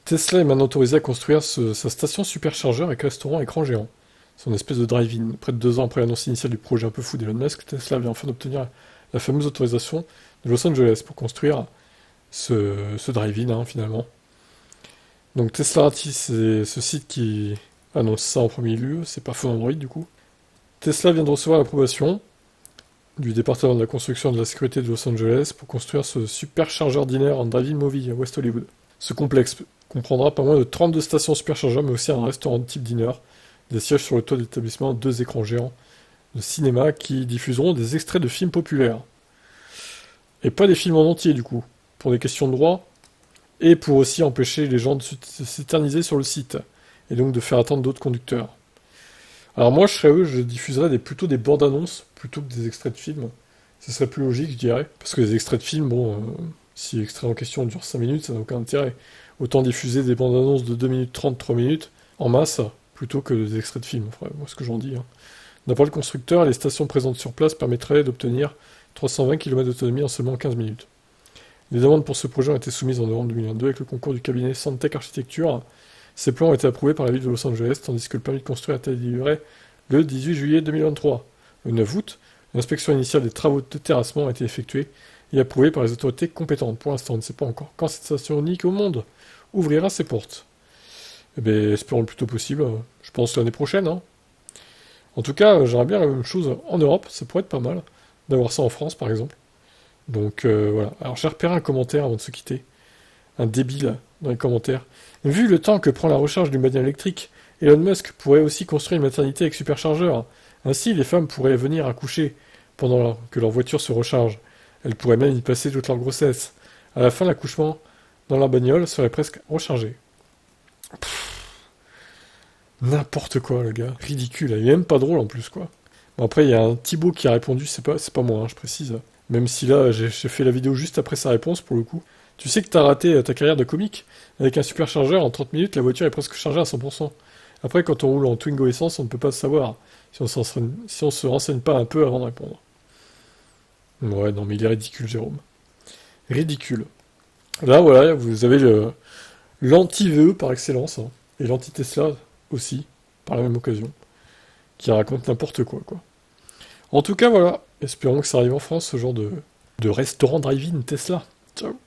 Tesla est maintenant autorisé à construire sa station superchargeur avec restaurant à écran géant. C'est une espèce de drive-in. Près de 2 ans après l'annonce initiale du projet un peu fou d'Elon Musk, Tesla vient enfin d'obtenir la fameuse autorisation de Los Angeles pour construire ce drive-in, hein, finalement. Donc Teslarati, c'est ce site qui annonce ça en premier lieu, c'est pas faux Android du coup. Tesla vient de recevoir l'approbation du département de la construction et de la sécurité de Los Angeles pour construire ce superchargeur dinaire en drive-in movie à West Hollywood. Ce complexe comprendra pas moins de 32 stations superchargeurs, mais aussi un restaurant de type diner, des sièges sur le toit de l'établissement, 2 écrans géants de cinéma qui diffuseront des extraits de films populaires. Et pas des films en entier du coup, pour des questions de droit, et pour aussi empêcher les gens de s'éterniser sur le site, et donc de faire attendre d'autres conducteurs. Alors moi je serais eux, je diffuserais plutôt des bandes annonces, plutôt que des extraits de films. Ce serait plus logique je dirais, parce que les extraits de films, bon, si l'extrait en question dure 5 minutes, ça n'a aucun intérêt. Autant diffuser des bandes annonces de 2 minutes 30, 3 minutes, en masse, plutôt que des extraits de films, enfin, moi ce que j'en dis. Hein. D'après le constructeur, les stations présentes sur place permettraient d'obtenir 320 km d'autonomie en seulement 15 minutes. Les demandes pour ce projet ont été soumises en novembre 2022 avec le concours du cabinet Santec Architecture. Ces plans ont été approuvés par la ville de Los Angeles, tandis que le permis de construire a été délivré le 18 juillet 2023. Le 9 août, l'inspection initiale des travaux de terrassement a été effectuée et approuvée par les autorités compétentes. Pour l'instant, on ne sait pas encore quand cette station unique au monde ouvrira ses portes. Eh bien, espérons le plus tôt possible. Je pense l'année prochaine. Hein. En tout cas, j'aimerais bien la même chose en Europe. Ça pourrait être pas mal d'avoir ça en France, par exemple. Donc voilà. Alors j'ai repéré un commentaire avant de se quitter. Un débile dans les commentaires. Vu le temps que prend la recharge d'une bagnole électrique, Elon Musk pourrait aussi construire une maternité avec superchargeur. Ainsi, les femmes pourraient venir accoucher pendant que leur voiture se recharge. Elles pourraient même y passer toute leur grossesse. À la fin, l'accouchement dans la bagnole serait presque rechargé. N'importe quoi, le gars. Ridicule. Il est même pas drôle en plus, quoi. Bon, après, il y a un Thibaut qui a répondu, c'est pas moi, hein, je précise. Même si là, j'ai fait la vidéo juste après sa réponse, pour le coup. Tu sais que t'as raté ta carrière de comique. Avec un superchargeur, en 30 minutes, la voiture est presque chargée à 100%. Après, quand on roule en Twingo essence, on ne peut pas savoir si on se renseigne pas un peu avant de répondre. Ouais, non, mais il est ridicule, Jérôme. Ridicule. Là, voilà, vous avez l'anti-VE par excellence, hein, et l'anti-Tesla aussi, par la même occasion, qui raconte n'importe quoi, quoi. En tout cas, voilà, espérons que ça arrive en France, ce genre de restaurant drive-in Tesla. Ciao.